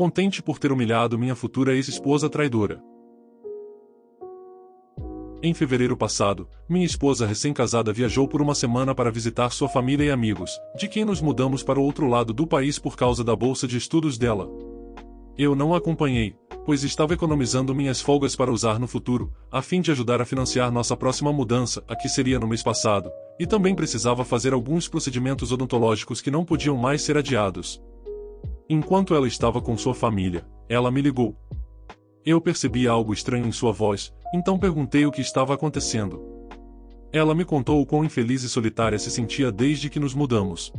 contente por ter humilhado minha futura ex-esposa traidora. Em fevereiro passado, minha esposa recém-casada viajou por uma semana para visitar sua família e amigos, de quem nos mudamos para o outro lado do país por causa da bolsa de estudos dela. Eu não a acompanhei, pois estava economizando minhas folgas para usar no futuro, a fim de ajudar a financiar nossa próxima mudança, a que seria no mês passado, e também precisava fazer alguns procedimentos odontológicos que não podiam mais ser adiados. Enquanto ela estava com sua família, ela me ligou. Eu percebi algo estranho em sua voz, então perguntei o que estava acontecendo. Ela me contou o quão infeliz e solitária se sentia desde que nos mudamos.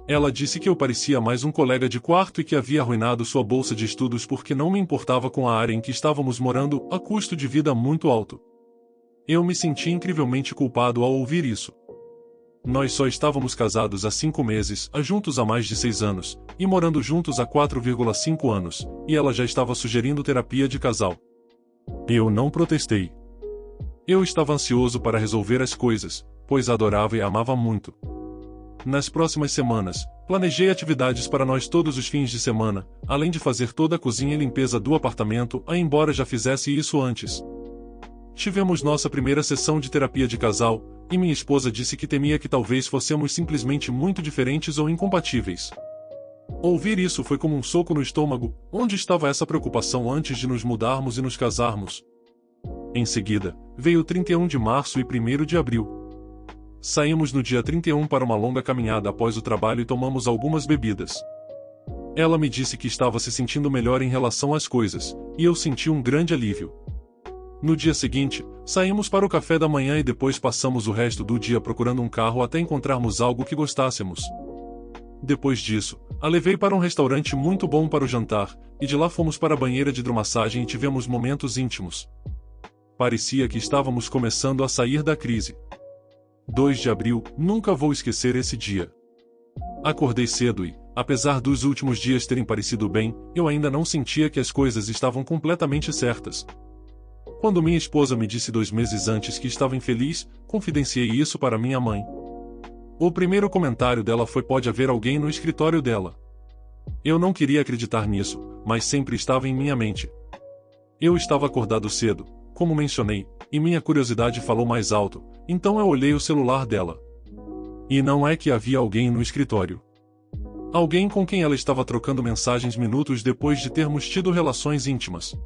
Ela disse que eu parecia mais um colega de quarto e que havia arruinado sua bolsa de estudos porque não me importava com a área em que estávamos morando, a custo de vida muito alto. Eu me senti incrivelmente culpado ao ouvir isso. Nós só estávamos casados há 5 meses, juntos há mais de 6 anos, e morando juntos há 4,5 anos, e ela já estava sugerindo terapia de casal. Eu não protestei. Eu estava ansioso para resolver as coisas, pois a adorava e a amava muito. Nas próximas semanas, planejei atividades para nós todos os fins de semana, além de fazer toda a cozinha e limpeza do apartamento, embora já fizesse isso antes. Tivemos nossa primeira sessão de terapia de casal, e minha esposa disse que temia que talvez fossemos simplesmente muito diferentes ou incompatíveis. Ouvir isso foi como um soco no estômago. Onde estava essa preocupação antes de nos mudarmos e nos casarmos? Em seguida, veio 31 de março e 1º de abril. Saímos no dia 31 para uma longa caminhada após o trabalho e tomamos algumas bebidas. Ela me disse que estava se sentindo melhor em relação às coisas, e eu senti um grande alívio. No dia seguinte, saímos para o café da manhã e depois passamos o resto do dia procurando um carro até encontrarmos algo que gostássemos. Depois disso, a levei para um restaurante muito bom para o jantar, e de lá fomos para a banheira de hidromassagem e tivemos momentos íntimos. Parecia que estávamos começando a sair da crise. 2 de abril, nunca vou esquecer esse dia. Acordei cedo e, apesar dos últimos dias terem parecido bem, eu ainda não sentia que as coisas estavam completamente certas. Quando minha esposa me disse 2 meses antes que estava infeliz, confidenciei isso para minha mãe. O primeiro comentário dela foi: pode haver alguém no escritório dela. Eu não queria acreditar nisso, mas sempre estava em minha mente. Eu estava acordado cedo, como mencionei, e minha curiosidade falou mais alto, então eu olhei o celular dela. E não é que havia alguém no escritório. Alguém com quem ela estava trocando mensagens minutos depois de termos tido relações íntimas.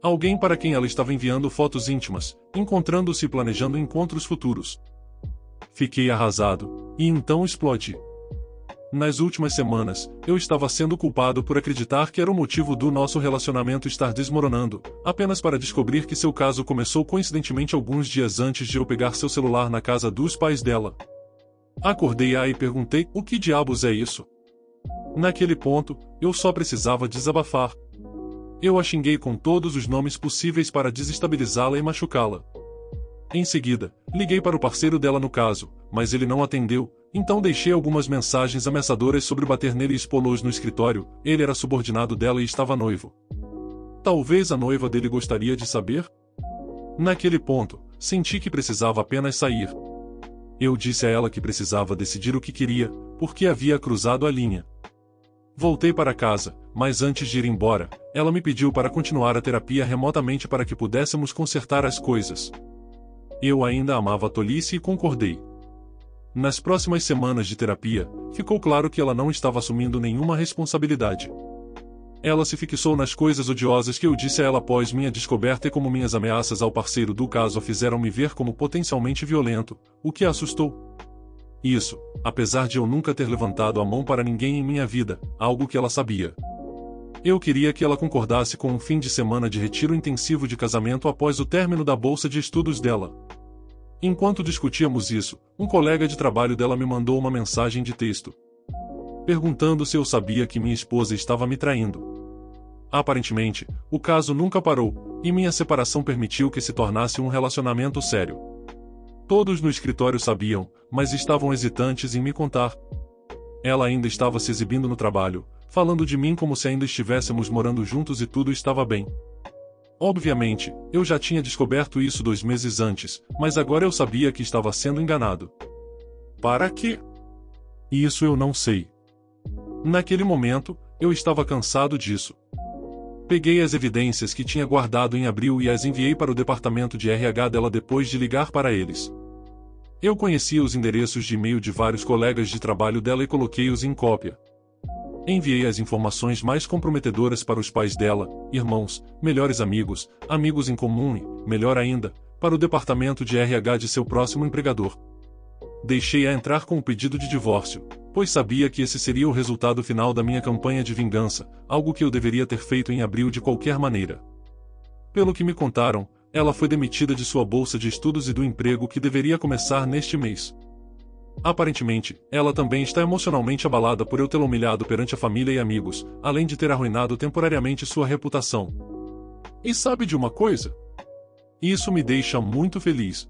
Alguém para quem ela estava enviando fotos íntimas, encontrando-se e planejando encontros futuros. Fiquei arrasado, e então explodi. Nas últimas semanas, eu estava sendo culpado por acreditar que era o motivo do nosso relacionamento estar desmoronando, apenas para descobrir que seu caso começou coincidentemente alguns dias antes de eu pegar seu celular na casa dos pais dela. Acordei e perguntei: o que diabos é isso? Naquele ponto, eu só precisava desabafar. Eu a xinguei com todos os nomes possíveis para desestabilizá-la e machucá-la. Em seguida, liguei para o parceiro dela no caso, mas ele não atendeu, então deixei algumas mensagens ameaçadoras sobre bater nele e expô-los no escritório. Ele era subordinado dela e estava noivo. Talvez a noiva dele gostaria de saber? Naquele ponto, senti que precisava apenas sair. Eu disse a ela que precisava decidir o que queria, porque havia cruzado a linha. Voltei para casa, mas antes de ir embora, ela me pediu para continuar a terapia remotamente para que pudéssemos consertar as coisas. Eu ainda amava a tolice e concordei. Nas próximas semanas de terapia, ficou claro que ela não estava assumindo nenhuma responsabilidade. Ela se fixou nas coisas odiosas que eu disse a ela após minha descoberta e como minhas ameaças ao parceiro do caso a fizeram me ver como potencialmente violento, o que a assustou. Isso, apesar de eu nunca ter levantado a mão para ninguém em minha vida, algo que ela sabia. Eu queria que ela concordasse com um fim de semana de retiro intensivo de casamento após o término da bolsa de estudos dela. Enquanto discutíamos isso, um colega de trabalho dela me mandou uma mensagem de texto, perguntando se eu sabia que minha esposa estava me traindo. Aparentemente, o caso nunca parou, e minha separação permitiu que se tornasse um relacionamento sério. Todos no escritório sabiam, mas estavam hesitantes em me contar. Ela ainda estava se exibindo no trabalho, falando de mim como se ainda estivéssemos morando juntos e tudo estava bem. Obviamente, eu já tinha descoberto isso 2 meses antes, mas agora eu sabia que estava sendo enganado. Para quê? Isso eu não sei. Naquele momento, Eu estava cansado disso. Peguei as evidências que tinha guardado em abril e as enviei para o departamento de RH dela depois de ligar para eles. Eu conhecia os endereços de e-mail de vários colegas de trabalho dela e coloquei-os em cópia. Enviei as informações mais comprometedoras para os pais dela, irmãos, melhores amigos, amigos em comum e, melhor ainda, para o departamento de RH de seu próximo empregador. Deixei-a entrar com o pedido de divórcio, pois sabia que esse seria o resultado final da minha campanha de vingança, algo que eu deveria ter feito em abril de qualquer maneira. Pelo que me contaram, ela foi demitida de sua bolsa de estudos e do emprego que deveria começar neste mês. Aparentemente, ela também está emocionalmente abalada por eu tê-la humilhado perante a família e amigos, além de ter arruinado temporariamente sua reputação. E sabe de uma coisa? Isso me deixa muito feliz.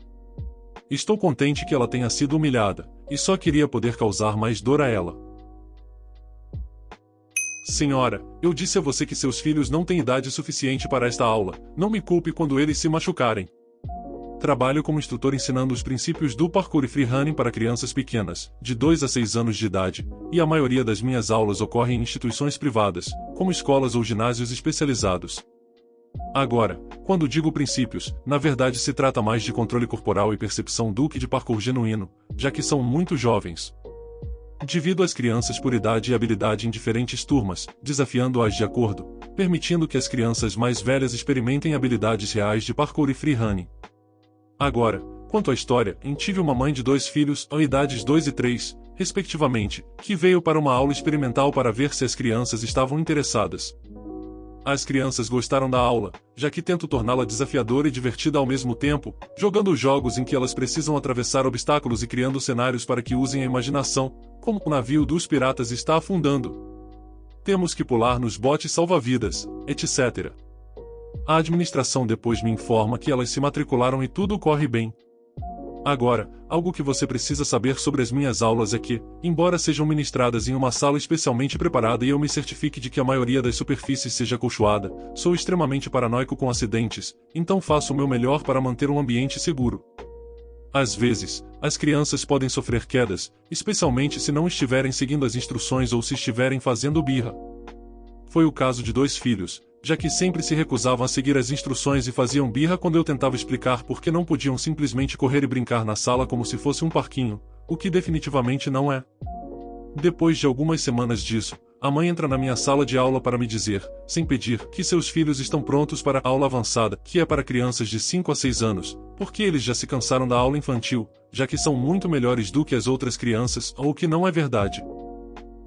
Estou contente que ela tenha sido humilhada, e só queria poder causar mais dor a ela. Senhora, eu disse a você que seus filhos não têm idade suficiente para esta aula, não me culpe quando eles se machucarem. Trabalho como instrutor ensinando os princípios do parkour e freerunning para crianças pequenas, de 2 a 6 anos de idade, e a maioria das minhas aulas ocorre em instituições privadas, como escolas ou ginásios especializados. Agora, quando digo princípios, na verdade se trata mais de controle corporal e percepção do que de parkour genuíno, já que são muito jovens. Divido as crianças por idade e habilidade em diferentes turmas, desafiando-as de acordo, permitindo que as crianças mais velhas experimentem habilidades reais de parkour e freerunning. Agora, quanto à história, tive uma mãe de 2 filhos, a idades 2 e 3, respectivamente, que veio para uma aula experimental para ver se as crianças estavam interessadas. As crianças gostaram da aula, já que tento torná-la desafiadora e divertida ao mesmo tempo, jogando jogos em que elas precisam atravessar obstáculos e criando cenários para que usem a imaginação, como o navio dos piratas está afundando. Temos que pular nos botes salva-vidas, etc. A administração depois me informa que elas se matricularam e tudo corre bem. Agora, algo que você precisa saber sobre as minhas aulas é que, embora sejam ministradas em uma sala especialmente preparada e eu me certifique de que a maioria das superfícies seja acolchoada, sou extremamente paranoico com acidentes, então faço o meu melhor para manter um ambiente seguro. Às vezes, as crianças podem sofrer quedas, especialmente se não estiverem seguindo as instruções ou se estiverem fazendo birra. Foi o caso de 2 filhos, já que sempre se recusavam a seguir as instruções e faziam birra quando eu tentava explicar por que não podiam simplesmente correr e brincar na sala como se fosse um parquinho, o que definitivamente não é. Depois de algumas semanas disso, a mãe entra na minha sala de aula para me dizer, sem pedir, que seus filhos estão prontos para a aula avançada, que é para crianças de 5 a 6 anos, porque eles já se cansaram da aula infantil, já que são muito melhores do que as outras crianças, ou que não é verdade.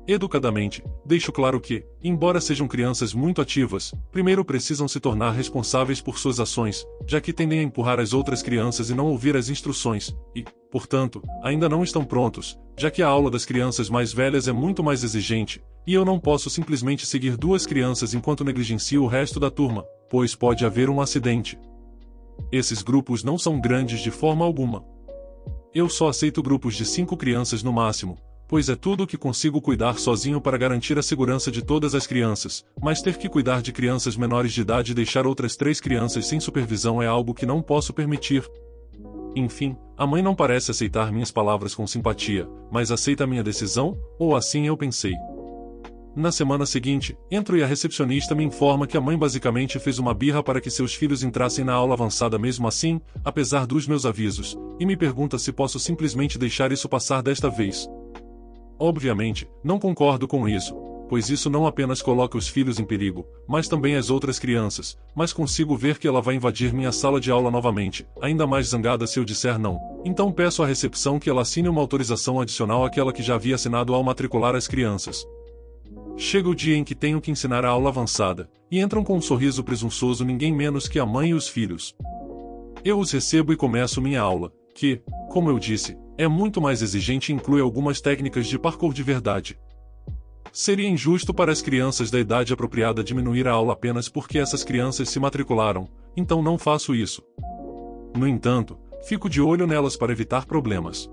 Educadamente, deixo claro que, embora sejam crianças muito ativas, primeiro precisam se tornar responsáveis por suas ações, já que tendem a empurrar as outras crianças e não ouvir as instruções, e, portanto, ainda não estão prontos, já que a aula das crianças mais velhas é muito mais exigente, e eu não posso simplesmente seguir 2 crianças enquanto negligencio o resto da turma, pois pode haver um acidente. Esses grupos não são grandes de forma alguma. Eu só aceito grupos de 5 crianças no máximo, pois é tudo o que consigo cuidar sozinho para garantir a segurança de todas as crianças, mas ter que cuidar de crianças menores de idade e deixar outras 3 crianças sem supervisão é algo que não posso permitir. Enfim, a mãe não parece aceitar minhas palavras com simpatia, mas aceita minha decisão, ou assim eu pensei. Na semana seguinte, entro e a recepcionista me informa que a mãe basicamente fez uma birra para que seus filhos entrassem na aula avançada mesmo assim, apesar dos meus avisos, e me pergunta se posso simplesmente deixar isso passar desta vez. Obviamente, não concordo com isso, pois isso não apenas coloca os filhos em perigo, mas também as outras crianças, mas consigo ver que ela vai invadir minha sala de aula novamente, ainda mais zangada se eu disser não. Então peço à recepção que ela assine uma autorização adicional àquela que já havia assinado ao matricular as crianças. Chega o dia em que tenho que ensinar a aula avançada, e entram com um sorriso presunçoso ninguém menos que a mãe e os filhos. Eu os recebo e começo minha aula, que, como eu disse, é muito mais exigente e inclui algumas técnicas de parkour de verdade. Seria injusto para as crianças da idade apropriada diminuir a aula apenas porque essas crianças se matricularam, então não faço isso. No entanto, fico de olho nelas para evitar problemas.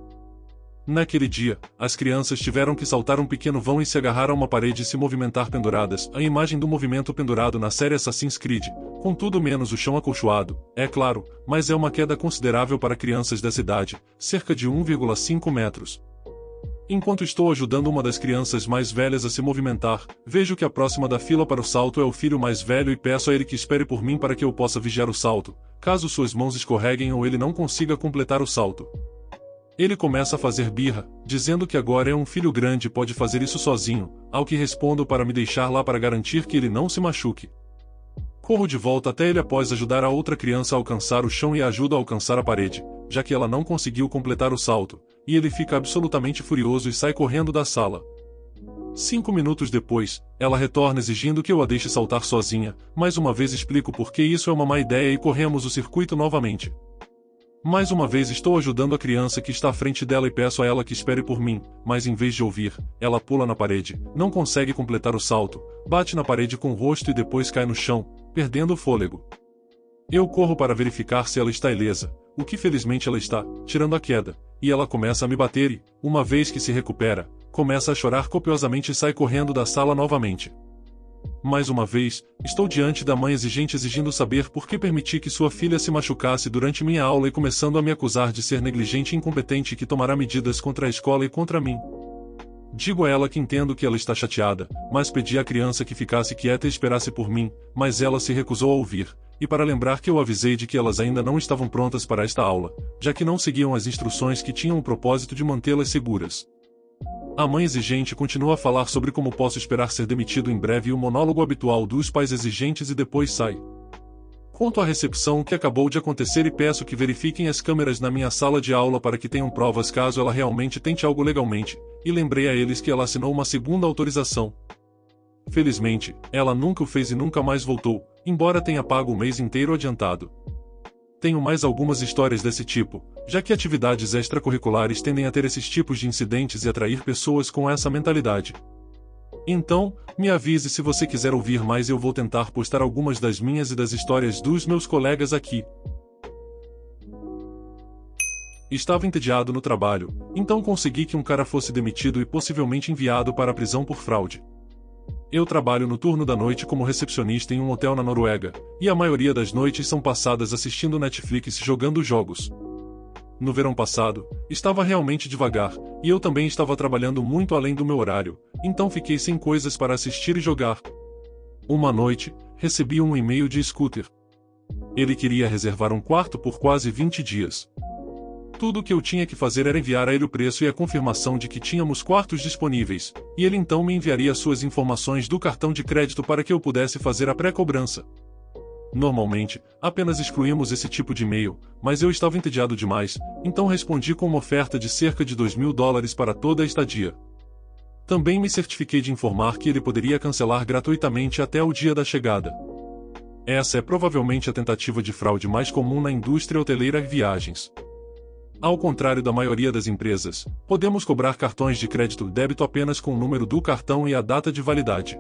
Naquele dia, as crianças tiveram que saltar um pequeno vão e se agarrar a uma parede e se movimentar penduradas, a imagem do movimento pendurado na série Assassin's Creed, com tudo menos o chão acolchoado, é claro, mas é uma queda considerável para crianças dessa idade, cerca de 1,5 metros. Enquanto estou ajudando uma das crianças mais velhas a se movimentar, vejo que a próxima da fila para o salto é o filho mais velho e peço a ele que espere por mim para que eu possa vigiar o salto, caso suas mãos escorreguem ou ele não consiga completar o salto. Ele começa a fazer birra, dizendo que agora é um filho grande e pode fazer isso sozinho, ao que respondo para me deixar lá para garantir que ele não se machuque. Corro de volta até ele após ajudar a outra criança a alcançar o chão e a ajudo a alcançar a parede, já que ela não conseguiu completar o salto, e ele fica absolutamente furioso e sai correndo da sala. 5 minutos depois, ela retorna exigindo que eu a deixe saltar sozinha, mais uma vez explico por que isso é uma má ideia e corremos o circuito novamente. Mais uma vez estou ajudando a criança que está à frente dela e peço a ela que espere por mim, mas em vez de ouvir, ela pula na parede, não consegue completar o salto, bate na parede com o rosto e depois cai no chão, perdendo o fôlego. Eu corro para verificar se ela está ilesa, o que felizmente ela está, tirando a queda, e ela começa a me bater e, uma vez que se recupera, começa a chorar copiosamente e sai correndo da sala novamente. Mais uma vez, estou diante da mãe exigente exigindo saber por que permiti que sua filha se machucasse durante minha aula e começando a me acusar de ser negligente e incompetente e que tomará medidas contra a escola e contra mim. Digo a ela que entendo que ela está chateada, mas pedi à criança que ficasse quieta e esperasse por mim, mas ela se recusou a ouvir, e para lembrar que eu avisei de que elas ainda não estavam prontas para esta aula, já que não seguiam as instruções que tinham o propósito de mantê-las seguras. A mãe exigente continua a falar sobre como posso esperar ser demitido em breve e o monólogo habitual dos pais exigentes e depois sai. Conto à recepção o que acabou de acontecer e peço que verifiquem as câmeras na minha sala de aula para que tenham provas caso ela realmente tente algo legalmente, e lembrei a eles que ela assinou uma segunda autorização. Felizmente, ela nunca o fez e nunca mais voltou, embora tenha pago o mês inteiro adiantado. Tenho mais algumas histórias desse tipo, já que atividades extracurriculares tendem a ter esses tipos de incidentes e atrair pessoas com essa mentalidade. Então, me avise se você quiser ouvir mais e eu vou tentar postar algumas das minhas e das histórias dos meus colegas aqui. Estava entediado no trabalho, então consegui que um cara fosse demitido e possivelmente enviado para a prisão por fraude. Eu trabalho no turno da noite como recepcionista em um hotel na Noruega, e a maioria das noites são passadas assistindo Netflix e jogando jogos. No verão passado, estava realmente devagar, e eu também estava trabalhando muito além do meu horário, então fiquei sem coisas para assistir e jogar. Uma noite, recebi um e-mail de Scooter. Ele queria reservar um quarto por quase 20 dias. Tudo o que eu tinha que fazer era enviar a ele o preço e a confirmação de que tínhamos quartos disponíveis, e ele então me enviaria suas informações do cartão de crédito para que eu pudesse fazer a pré-cobrança. Normalmente, apenas excluímos esse tipo de e-mail, mas eu estava entediado demais, então respondi com uma oferta de cerca de $2.000 para toda a estadia. Também me certifiquei de informar que ele poderia cancelar gratuitamente até o dia da chegada. Essa é provavelmente a tentativa de fraude mais comum na indústria hoteleira e viagens. Ao contrário da maioria das empresas, podemos cobrar cartões de crédito e débito apenas com o número do cartão e a data de validade.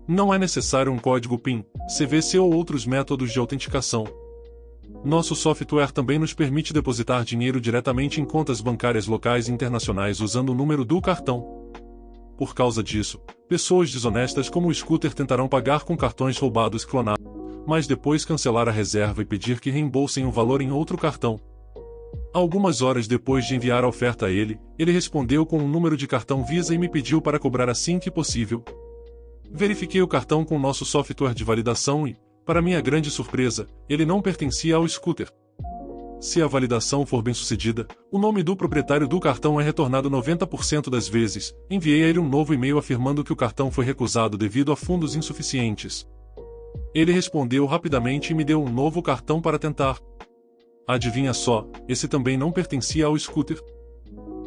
Não é necessário um código PIN, CVC ou outros métodos de autenticação. Nosso software também nos permite depositar dinheiro diretamente em contas bancárias locais e internacionais usando o número do cartão. Por causa disso, pessoas desonestas como o Scooter tentarão pagar com cartões roubados clonados, mas depois cancelar a reserva e pedir que reembolsem o valor em outro cartão. Algumas horas depois de enviar a oferta a ele, ele respondeu com um número de cartão Visa e me pediu para cobrar assim que possível. Verifiquei o cartão com nosso software de validação e, para minha grande surpresa, ele não pertencia ao Scooter. Se a validação for bem-sucedida, o nome do proprietário do cartão é retornado 90% das vezes. Enviei a ele um novo e-mail afirmando que o cartão foi recusado devido a fundos insuficientes. Ele respondeu rapidamente e me deu um novo cartão para tentar. Adivinha só, esse também não pertencia ao Scooter.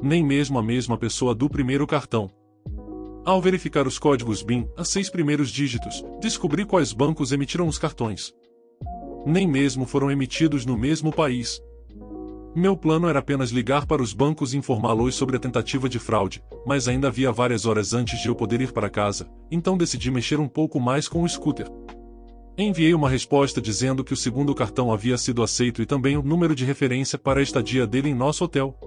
Nem mesmo a mesma pessoa do primeiro cartão. Ao verificar os códigos BIN, as 6 primeiros dígitos, descobri quais bancos emitiram os cartões. Nem mesmo foram emitidos no mesmo país. Meu plano era apenas ligar para os bancos e informá-los sobre a tentativa de fraude, mas ainda havia várias horas antes de eu poder ir para casa, então decidi mexer um pouco mais com o Scooter. Enviei uma resposta dizendo que o segundo cartão havia sido aceito e também o número de referência para a estadia dele em nosso hotel.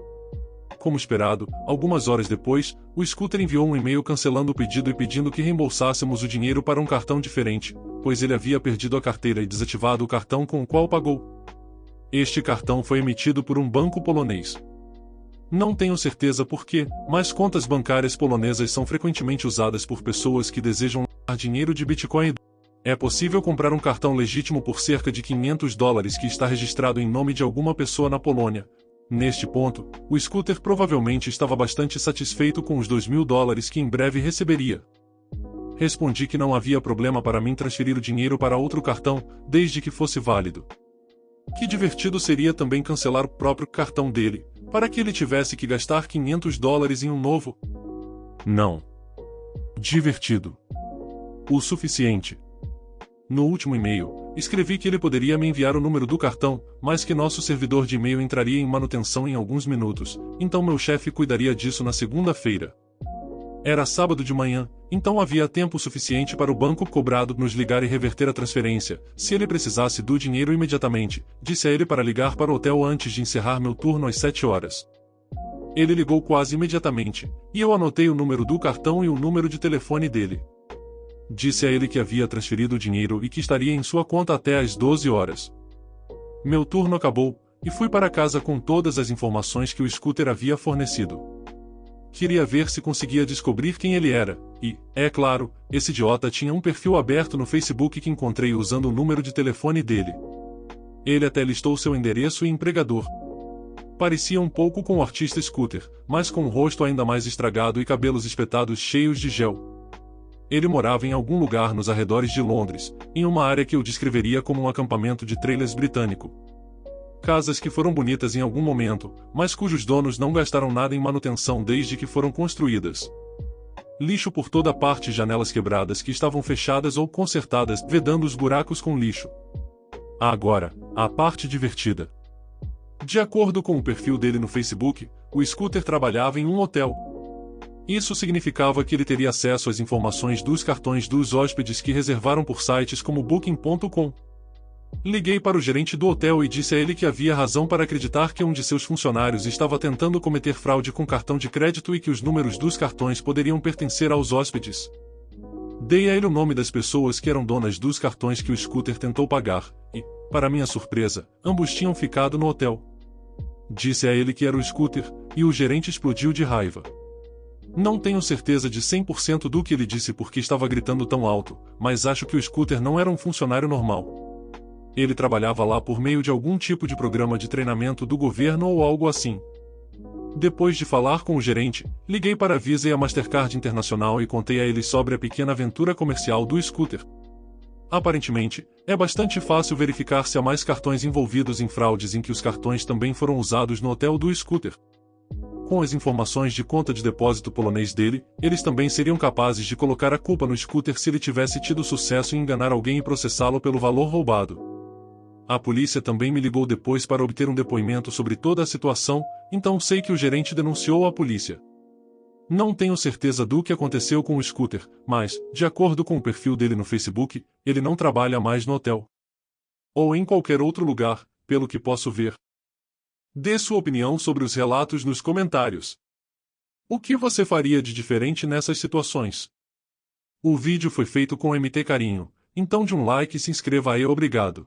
Como esperado, algumas horas depois, o Scooter enviou um e-mail cancelando o pedido e pedindo que reembolsássemos o dinheiro para um cartão diferente, pois ele havia perdido a carteira e desativado o cartão com o qual pagou. Este cartão foi emitido por um banco polonês. Não tenho certeza por quê, mas contas bancárias polonesas são frequentemente usadas por pessoas que desejam lavar dinheiro de Bitcoin. É possível comprar um cartão legítimo por cerca de $500 que está registrado em nome de alguma pessoa na Polônia. Neste ponto, o Scooter provavelmente estava bastante satisfeito com os $2.000 que em breve receberia. Respondi que não havia problema para mim transferir o dinheiro para outro cartão, desde que fosse válido. Que divertido seria também cancelar o próprio cartão dele, para que ele tivesse que gastar $500 em um novo. Não. Divertido. O suficiente. No último e-mail, escrevi que ele poderia me enviar o número do cartão, mas que nosso servidor de e-mail entraria em manutenção em alguns minutos, então meu chefe cuidaria disso na segunda-feira. Era sábado de manhã, então havia tempo suficiente para o banco cobrado nos ligar e reverter a transferência, se ele precisasse do dinheiro imediatamente. Disse a ele para ligar para o hotel antes de encerrar meu turno às 7 horas. Ele ligou quase imediatamente, e eu anotei o número do cartão e o número de telefone dele. Disse a ele que havia transferido o dinheiro e que estaria em sua conta até às 12 horas. Meu turno acabou, e fui para casa com todas as informações que o Scooter havia fornecido. Queria ver se conseguia descobrir quem ele era, e, é claro, esse idiota tinha um perfil aberto no Facebook que encontrei usando o número de telefone dele. Ele até listou seu endereço e empregador. Parecia um pouco com o artista Scooter, mas com o rosto ainda mais estragado e cabelos espetados cheios de gel. Ele morava em algum lugar nos arredores de Londres, em uma área que eu descreveria como um acampamento de trailers britânico. Casas que foram bonitas em algum momento, mas cujos donos não gastaram nada em manutenção desde que foram construídas. Lixo por toda parte e janelas quebradas que estavam fechadas ou consertadas, vedando os buracos com lixo. Agora, a parte divertida. De acordo com o perfil dele no Facebook, o Scooter trabalhava em um hotel. Isso significava que ele teria acesso às informações dos cartões dos hóspedes que reservaram por sites como Booking.com. Liguei para o gerente do hotel e disse a ele que havia razão para acreditar que um de seus funcionários estava tentando cometer fraude com cartão de crédito e que os números dos cartões poderiam pertencer aos hóspedes. Dei a ele o nome das pessoas que eram donas dos cartões que o Scooter tentou pagar, e, para minha surpresa, ambos tinham ficado no hotel. Disse a ele que era o Scooter, e o gerente explodiu de raiva. Não tenho certeza de 100% do que ele disse porque estava gritando tão alto, mas acho que o Scooter não era um funcionário normal. Ele trabalhava lá por meio de algum tipo de programa de treinamento do governo ou algo assim. Depois de falar com o gerente, liguei para a Visa e a Mastercard Internacional e contei a eles sobre a pequena aventura comercial do Scooter. Aparentemente, é bastante fácil verificar se há mais cartões envolvidos em fraudes em que os cartões também foram usados no hotel do Scooter. Com as informações de conta de depósito polonês dele, eles também seriam capazes de colocar a culpa no Scooter se ele tivesse tido sucesso em enganar alguém e processá-lo pelo valor roubado. A polícia também me ligou depois para obter um depoimento sobre toda a situação, então sei que o gerente denunciou a polícia. Não tenho certeza do que aconteceu com o Scooter, mas, de acordo com o perfil dele no Facebook, ele não trabalha mais no hotel. Ou em qualquer outro lugar, pelo que posso ver. Dê sua opinião sobre os relatos nos comentários. O que você faria de diferente nessas situações? O vídeo foi feito com MT Carinho, então de um like e se inscreva aí. Obrigado.